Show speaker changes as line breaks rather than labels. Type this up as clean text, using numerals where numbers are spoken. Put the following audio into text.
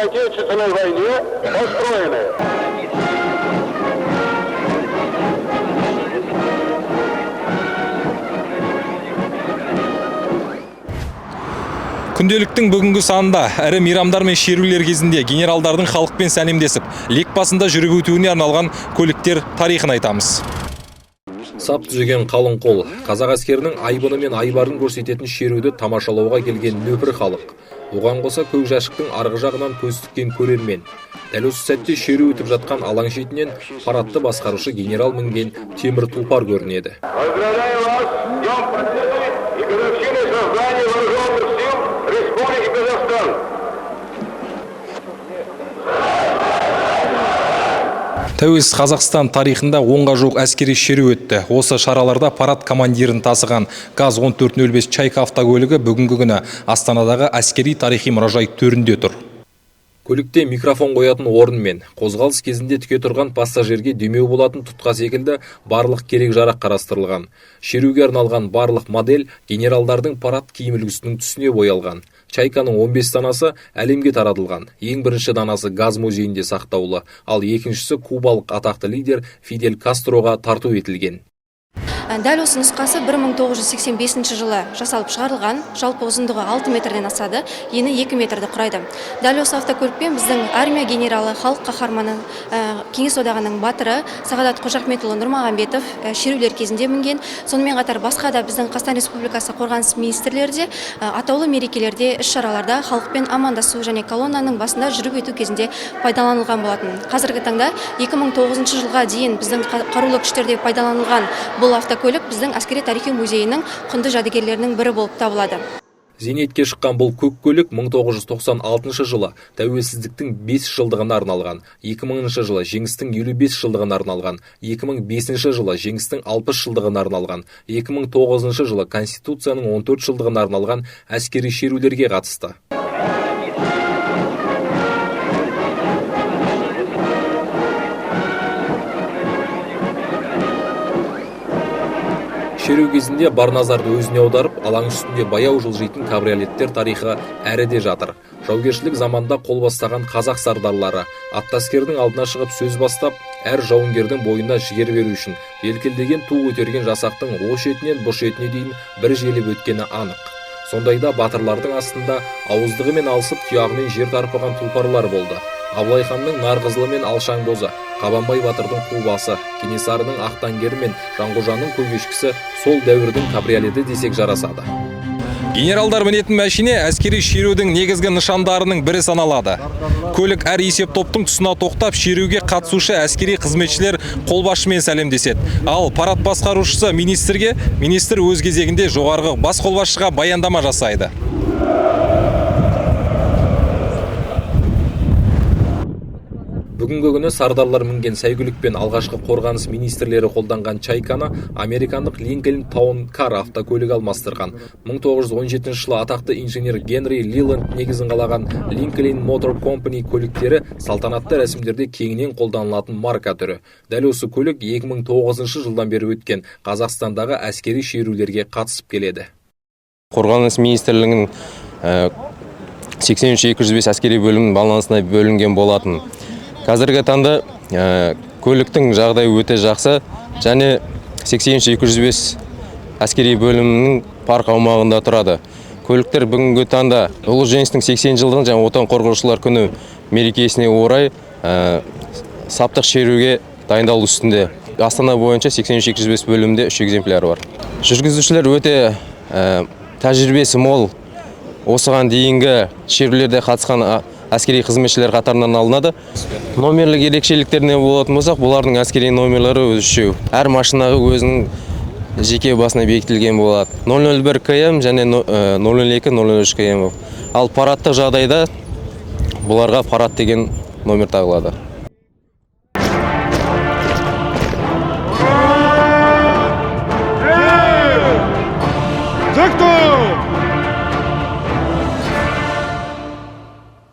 Великой Отечественной войне построены.
Күнделіктің бүгінгі санында әрі мейрамдар мен шерулер кезінде генералдардың халықпен сәлемдесіп, лек басында жүріп өтуіне арналған көліктер тарихын айтамыз. Сап түзеген қалың қол, қазақ әскерінің айбыны мен айбарын көрсететін шеруді тамашалауға келген нөпір халық. Оған қоса көк жәшіктің арғы жағынан көз тіккен көрермен. Дәл осы сәтте шеру өтіп жатқан алаң шетінен парадты басқарушы генерал мінген темір тұлпар көрінеді. Тәуелсіз Қазақстан тарихында 10-ға жуық әскери шеру өтті. Осы шараларда парад командирін тасыған ГАЗ-1405 Чайка автокөлігі бүгінгі күні Астанадағы әскери тарихи мұражай төрінде тұр. Көлікте микрофон қоятын орын мен қозғалыс кезінде тіке тұрған пассажирге демеу болатын тұтқа секілді барлық керек жарақ қарастырылған. Шеруге арналған барлық модель генералдардың парад киім үлгісінің түсіне боялған. Чайканың 15 данасы әлемге таратылған. Ең бірінші данасы газ музейінде сақтаулы, ал екіншісі кубалық атақты лидер Фидель Кастроға тарту етілген.
Дәл осы нұсқасы 1985 жылы жасалып шығарылған, жалпы ұзындығы 6 метрден асады, ені 2 метрді құрайды. Дәл осы автокөлікпен біздің армия генералы, халық қаһарманы, Кеңес одағының батыры Сағадат Қожахметұлы Нұрмағамбетов шерулер кезінде мінген. Сонымен қатар басқа да біздің Қазақстан Республикасы қорғаныс министрлері де атаулы мерекелерде, іс-шараларда халықпен амандасу және колоннаның басында жүріп өту кезінде пайдаланылған болатын. Қазіргі таңда 2009 жылға дейін біздің қарулы күштерде пайдаланылған бұл автокөлік біздің әскери тарихи музейінің құнды жәдігерлерінің бірі болып табылады.
Зейнетке шыққан бұл көк көлік 1996 жылы тәуелсіздіктің 5 жылдығына арналған, 2000 жылы жеңістің 55 жылдығына арналған, 2005 жылы жеңістің 60 жылдығына арналған, 2009 жылы Конституцияның 14 жылдығына арналған әскери шерулерге қатысты. Шеру кезінде бар назарды өзіне аударып, алаң үстінде баяу жылжитын кабриолеттер тарихы әрі де жатыр. Жаугершілік заманда қол бастаған қазақ сардарлары атты әскердің алдына шығып сөз бастап, әр жауынгердің бойына жігер беру үшін белкілдеген ту көтерген жасақтың о шетінен бұ шетіне дейін бір желіп өткені анық. Сондайда батырлардың астында ауыздығы мен алысып тұяғымен жер тарпыған тұлпарлар болды. Абылай ханның Нарғызлы мен Алшаңбозы, Қабанбай батырдың Қубасы, Кенесарының Ақтангері мен Жанғожаның Көгешкісі сол дәуірдің кабриолеті десек жарасады. Генералдар мінетін мәшине әскери шерудің негізгі нышандарының бірі саналады. Көлік әр есеп топтың тұсына тоқтап, шеруге қатысушы әскери қызметшілер қолбасшымен сәлемдеседі. Ал парад басқарушысы министрге, министр өз кезегінде жоғарғы бас қолбасшыға баяндама жасайды. Бүгінгі күні сардарлар мінген сәйгүлікпен алғашқы қорғаныс министрлері қолданған Чайканы американдық Линкольн Таун Кар автокөлігі алмастырған. 1917 жылы атақты инженер Генри Лиланд негізін қалаған Линкольн Мотор Компани көліктері салтанатты рәсімдерде кеңінен қолданылатын марка түрі. Дәл осы көлік 2009 жылдан бері өткен Қазақстандағы әскери шерулерге қатысып келеді.
Қорғаныс министрлігінің 83-205 әскери бөлімінің балансына бөлінген болатын. Қазіргі таңда көліктің жағдайы өте жақсы, және 83-205 әскери бөлімінің парк аумағында тұрады. Көліктер бүгінгі таңда ұлы жеңістің 80 жылдығын және отан қорғаушылар күні мерекесіне орай саптық шеруге дайындалу үстінде. Астана бойынша 83-205 бөлімінде 3 экземпляры бар. Жүргізушілер өте тәжірибесі мол, осыған дейінгі шерулерде қатысқан әскери қызметшілер қатарынан алынады. Номерлік ерекшеліктеріне болатын болсақ, бұлардың әскери номерлары өзі үшеу. Әр машинаға өзінің жеке басына бекітілген болады. 001 КМ және 002-003 КМ. Ал парадтық жағдайда бұларға парад деген номер тағылады.